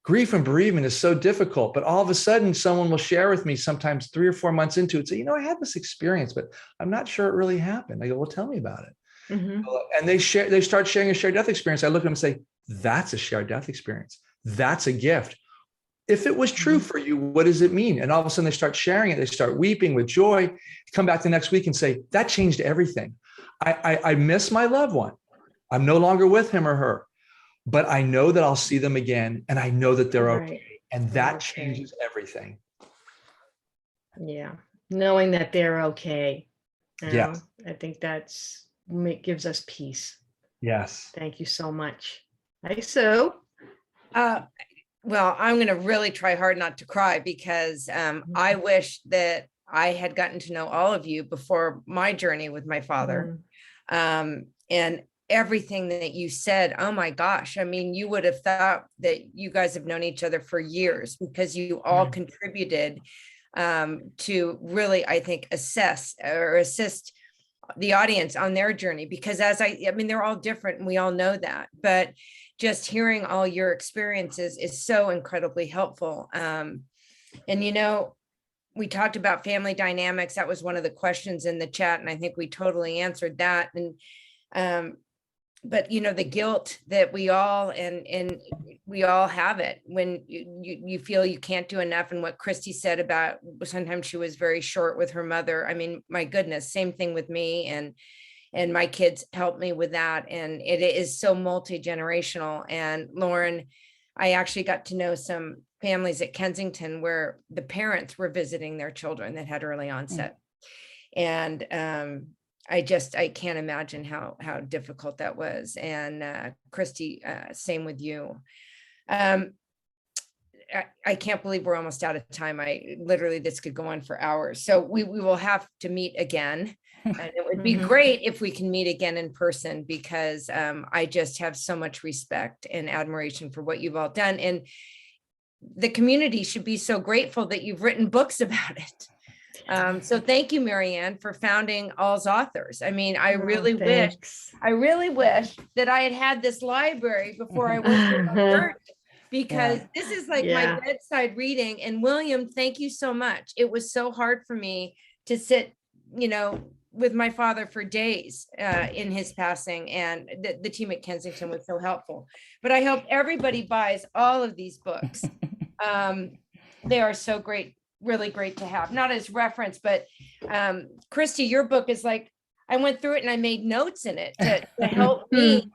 grief and bereavement is so difficult, but all of a sudden someone will share with me sometimes 3 or 4 months into it, say, I had this experience, but I'm not sure it really happened. I go, well, tell me about it. Mm-hmm. And they start sharing a shared death experience. I look at them and say, that's a shared death experience. That's a gift. If it was true for you, what does it mean? And all of a sudden they start sharing it. They start weeping with joy, come back the next week and say, that changed everything. I miss my loved one. I'm no longer with him or her, but I know that I'll see them again. And I know that they're okay. And that changes everything. Yeah. Knowing that they're okay. Yeah. I think gives us peace. Yes. Thank you so much. Hi, Sue. Well, I'm going to really try hard not to cry, because I wish that I had gotten to know all of you before my journey with my father. And everything that you said, oh my gosh, I mean, you would have thought that you guys have known each other for years, because you all contributed to really, I think, assist the audience on their journey, because I mean, they're all different and we all know that, but just hearing all your experiences is so incredibly helpful. And, we talked about family dynamics. That was one of the questions in the chat, and I think we totally answered that. And, but the guilt that we all, and we all have it when you feel you can't do enough. And what Christy said about sometimes she was very short with her mother. I mean, my goodness, same thing with me, and my kids helped me with that. And it is so multi-generational. And Lauren, I actually got to know some families at Kensington where the parents were visiting their children that had early onset. And I can't imagine how difficult that was. And Christy, same with you. I can't believe we're almost out of time. This could go on for hours. So we will have to meet again. And it would be great if we can meet again in person, because I just have so much respect and admiration for what you've all done. And the community should be so grateful that you've written books about it. So thank you, Marianne, for founding All's Authors. I mean, I really wish that I had this library before I went through my journey, because this is like my bedside reading. And William, thank you so much. It was so hard for me to sit, with my father for days in his passing, and the team at Kensington was so helpful. But I hope everybody buys all of these books. They are so great, really great to have, not as reference, but Christy, your book is like, I went through it and I made notes in it to help me,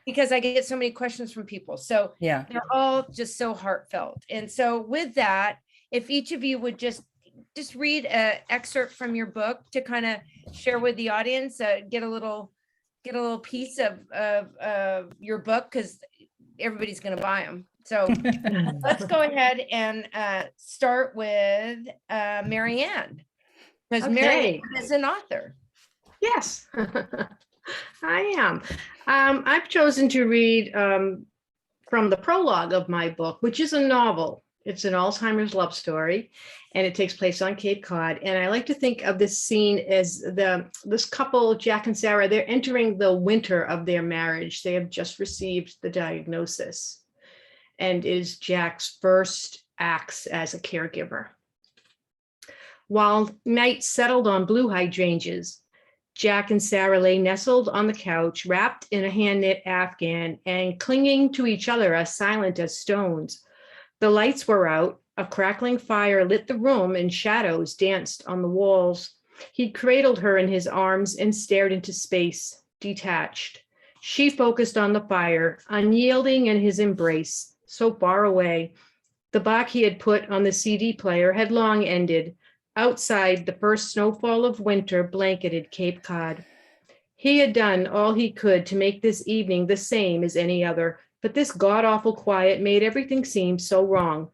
because I get so many questions from people. So they're all just so heartfelt. And so with that, if each of you would just read an excerpt from your book to kind of share with the audience, get a little piece of your book, because everybody's going to buy them. So let's go ahead and start with Marianne, because Marianne is an author. Yes, I am. I've chosen to read from the prologue of my book, which is a novel. It's an Alzheimer's love story, and it takes place on Cape Cod. And I like to think of this scene as this couple, Jack and Sarah, they're entering the winter of their marriage. They have just received the diagnosis, and is Jack's first acts as a caregiver. While night settled on blue hydrangeas, Jack and Sarah lay nestled on the couch, wrapped in a hand-knit afghan and clinging to each other as silent as stones. The lights were out, a crackling fire lit the room, and shadows danced on the walls. He cradled her in his arms and stared into space, detached. She focused on the fire, unyielding in his embrace, so far away. The Bach he had put on the CD player had long ended. Outside, the first snowfall of winter blanketed Cape Cod. He had done all he could to make this evening the same as any other, but this god-awful quiet made everything seem so wrong.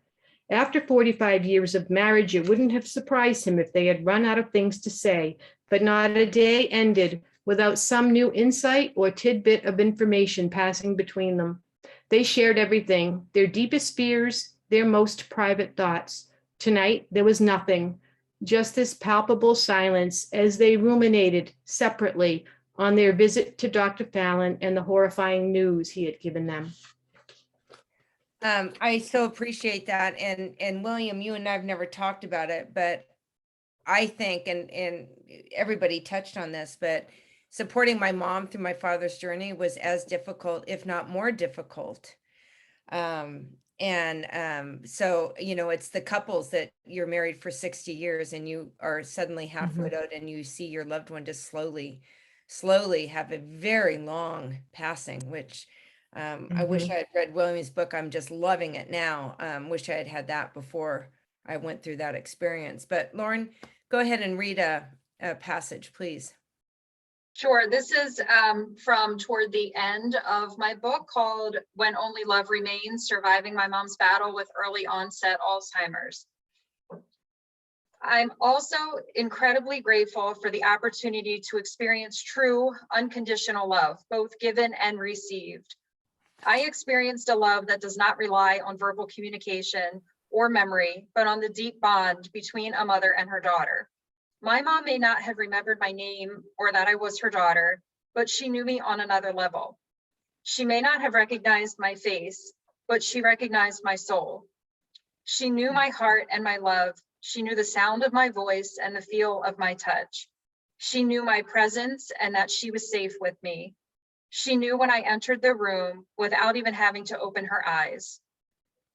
After 45 years of marriage, it wouldn't have surprised him if they had run out of things to say, but not a day ended without some new insight or tidbit of information passing between them. They shared everything, their deepest fears, their most private thoughts. Tonight, there was nothing, just this palpable silence as they ruminated separately on their visit to Dr. Fallon and the horrifying news he had given them. I so appreciate that. And William, you and I have never talked about it, but I think, and everybody touched on this, but supporting my mom through my father's journey was as difficult, if not more difficult. So, it's the couples that you're married for 60 years and you are suddenly half widowed, and you see your loved one just slowly have a very long passing, which I wish I had read William's book. I'm just loving it now. Wish I had had that before I went through that experience. But Lauren, go ahead and read a passage, please. Sure. This is from toward the end of my book, called When Only Love Remains, Surviving My Mom's Battle with Early Onset Alzheimer's. I'm also incredibly grateful for the opportunity to experience true unconditional love, both given and received. I experienced a love that does not rely on verbal communication or memory, but on the deep bond between a mother and her daughter. My mom may not have remembered my name or that I was her daughter, but she knew me on another level. She may not have recognized my face, but she recognized my soul. She knew my heart and my love. She knew the sound of my voice and the feel of my touch. She knew my presence and that she was safe with me. She knew when I entered the room without even having to open her eyes.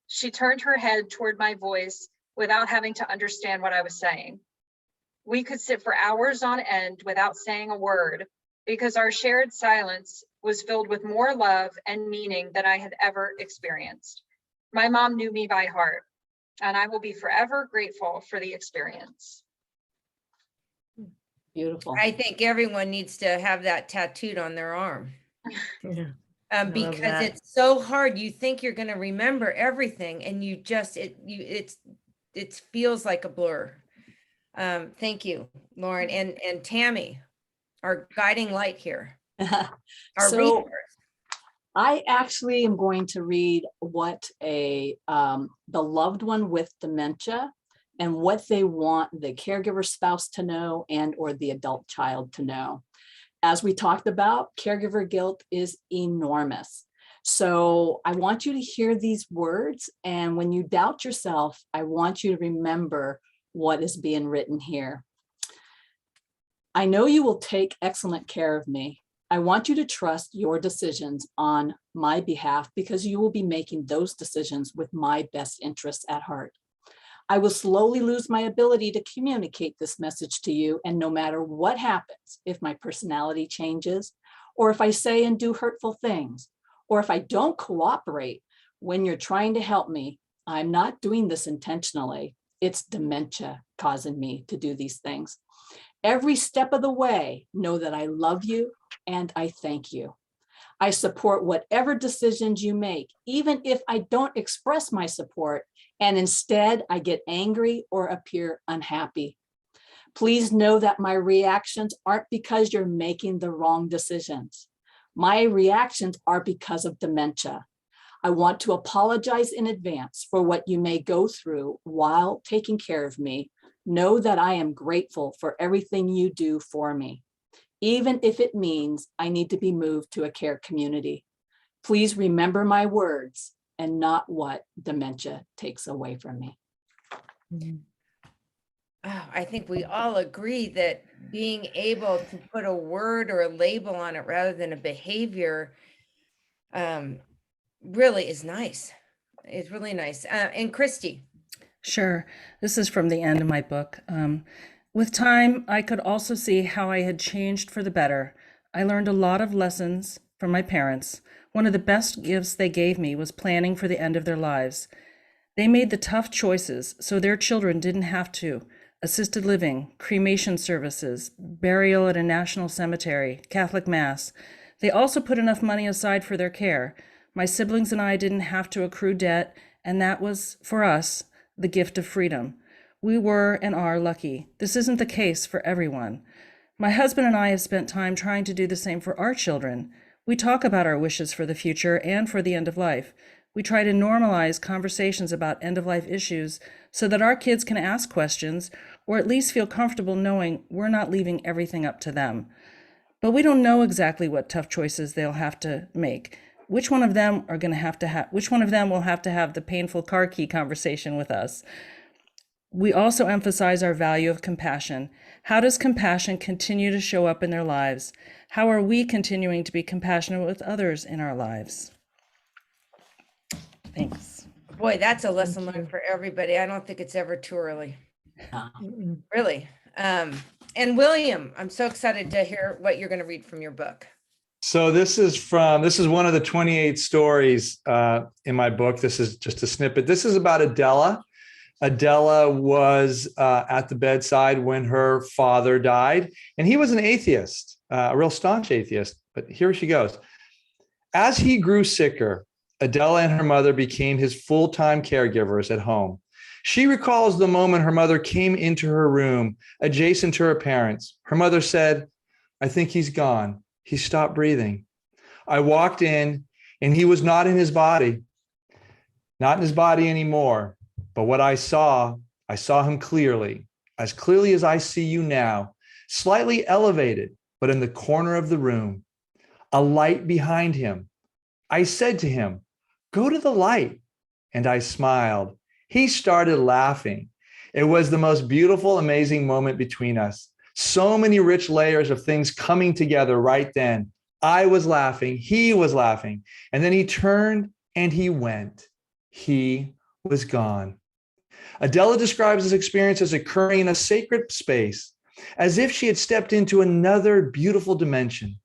She turned her head toward my voice without having to understand what I was saying. We could sit for hours on end without saying a word, because our shared silence was filled with more love and meaning than I had ever experienced. My mom knew me by heart, and I will be forever grateful for the experience. Beautiful. I think everyone needs to have that tattooed on their arm. Yeah. love because that. it's so hard. You think you're going to remember everything, and you just it feels like a blur. Thank you, Lauren and Tammy, our guiding light here. Our So resource. I actually am going to read what the loved one with dementia and what they want the caregiver spouse to know and or the adult child to know. As we talked about, caregiver guilt is enormous. So I want you to hear these words, and when you doubt yourself, I want you to remember what is being written here. I know you will take excellent care of me. I want you to trust your decisions on my behalf because you will be making those decisions with my best interests at heart. I will slowly lose my ability to communicate this message to you, and no matter what happens, if my personality changes, or if I say and do hurtful things, or if I don't cooperate when you're trying to help me, I'm not doing this intentionally. It's dementia causing me to do these things. Every step of the way, know that I love you and I thank you. I support whatever decisions you make, even if I don't express my support, and instead I get angry or appear unhappy. Please know that my reactions aren't because you're making the wrong decisions. My reactions are because of dementia. I want to apologize in advance for what you may go through while taking care of me. Know that I am grateful for everything you do for me, even if it means I need to be moved to a care community. Please remember my words and not what dementia takes away from me. Oh, I think we all agree that being able to put a word or a label on it rather than a behavior really is nice. It's really nice. And Christy. Sure. This is from the end of my book. With time, I could also see how I had changed for the better. I learned a lot of lessons from my parents. One of the best gifts they gave me was planning for the end of their lives. They made the tough choices so their children didn't have to. Assisted living, cremation services, burial at a national cemetery, Catholic Mass. They also put enough money aside for their care. My siblings and I didn't have to accrue debt, and that was, for us, the gift of freedom. We were and are lucky. This isn't the case for everyone. My husband and I have spent time trying to do the same for our children. We talk about our wishes for the future and for the end of life. We try to normalize conversations about end-of-life issues so that our kids can ask questions or at least feel comfortable knowing we're not leaving everything up to them. But we don't know exactly what tough choices they'll have to make. Which one of them will have to have the painful car key conversation with us? We also emphasize our value of compassion. How does compassion continue to show up in their lives? How are we continuing to be compassionate with others in our lives? Thanks. Boy, that's a lesson learned for everybody. I don't think it's ever too early. Really. And William, I'm so excited to hear what you're going to read from your book. So this is one of the 28 stories in my book. This is just a snippet. This is about Adela. Adela was at the bedside when her father died, and he was an atheist, a real staunch atheist. But here she goes. As he grew sicker, Adela and her mother became his full-time caregivers at home. She recalls the moment her mother came into her room adjacent to her parents. Her mother said, "I think he's gone. He stopped breathing." I walked in and he was not in his body anymore. But what I saw him clearly as I see you now, slightly elevated, but in the corner of the room, a light behind him. I said to him, "Go to the light." And I smiled. He started laughing. It was the most beautiful, amazing moment between us. So many rich layers of things coming together right then. I was laughing, he was laughing, and then he turned and he went. He was gone. Adela describes this experience as occurring in a sacred space, as if she had stepped into another beautiful dimension.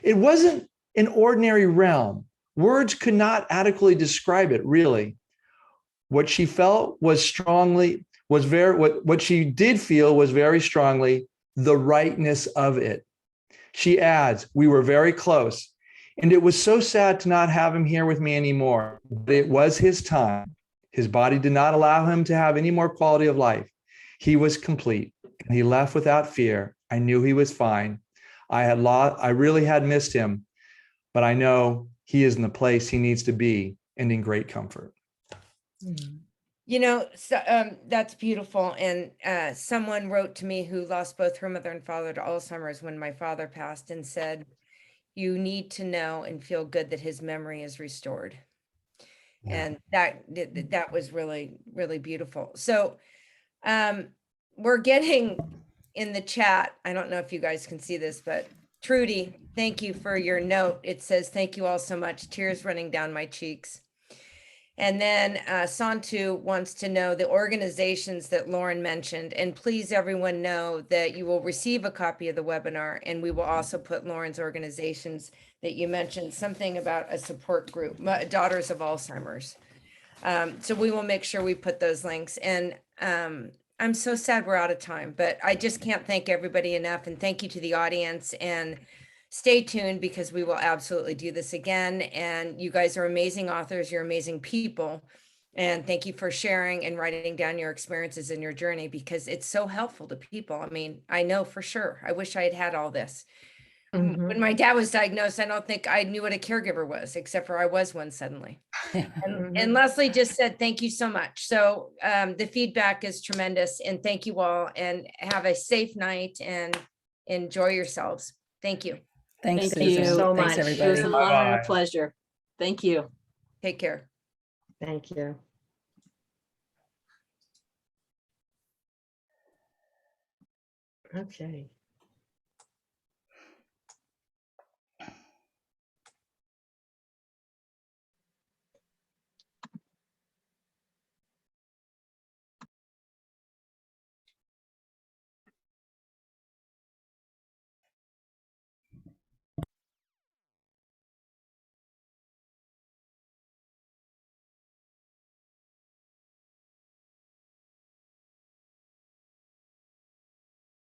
It wasn't an ordinary realm. Words could not adequately describe it, really. What she felt what she did feel was very strongly the rightness of it. She adds, "We were very close. And it was so sad to not have him here with me anymore. But it was his time. His body did not allow him to have any more quality of life. He was complete and he left without fear. I knew he was fine. I really had missed him, but I know he is in the place he needs to be and in great comfort. You know, so, that's beautiful. And someone wrote to me who lost both her mother and father to Alzheimer's when my father passed and said, you need to know and feel good that his memory is restored. And that was really, really beautiful. So we're getting in the chat. I don't know if you guys can see this, but Trudy, thank you for your note. It says, thank you all so much. Tears running down my cheeks. And then Santu wants to know the organizations that Lauren mentioned. And please, everyone know that you will receive a copy of the webinar, and we will also put Lauren's organizations that you mentioned, something about a support group, Daughters of Alzheimer's. So we will make sure we put those links. And I'm so sad we're out of time, but I just can't thank everybody enough. And thank you to the audience, and stay tuned because we will absolutely do this again. And you guys are amazing authors. You're amazing people. And thank you for sharing and writing down your experiences and your journey, because it's so helpful to people. I mean, I know for sure. I wish I had had all this. When my dad was diagnosed, I don't think I knew what a caregiver was, except for I was one suddenly. And Leslie just said, thank you so much. So the feedback is tremendous, and thank you all, and have a safe night and enjoy yourselves. Thank you. Thanks, Thank Susan. you so Thanks, much. It was everybody. an honor and a Bye-bye. pleasure. Thank you. Take care. Thank you. Okay.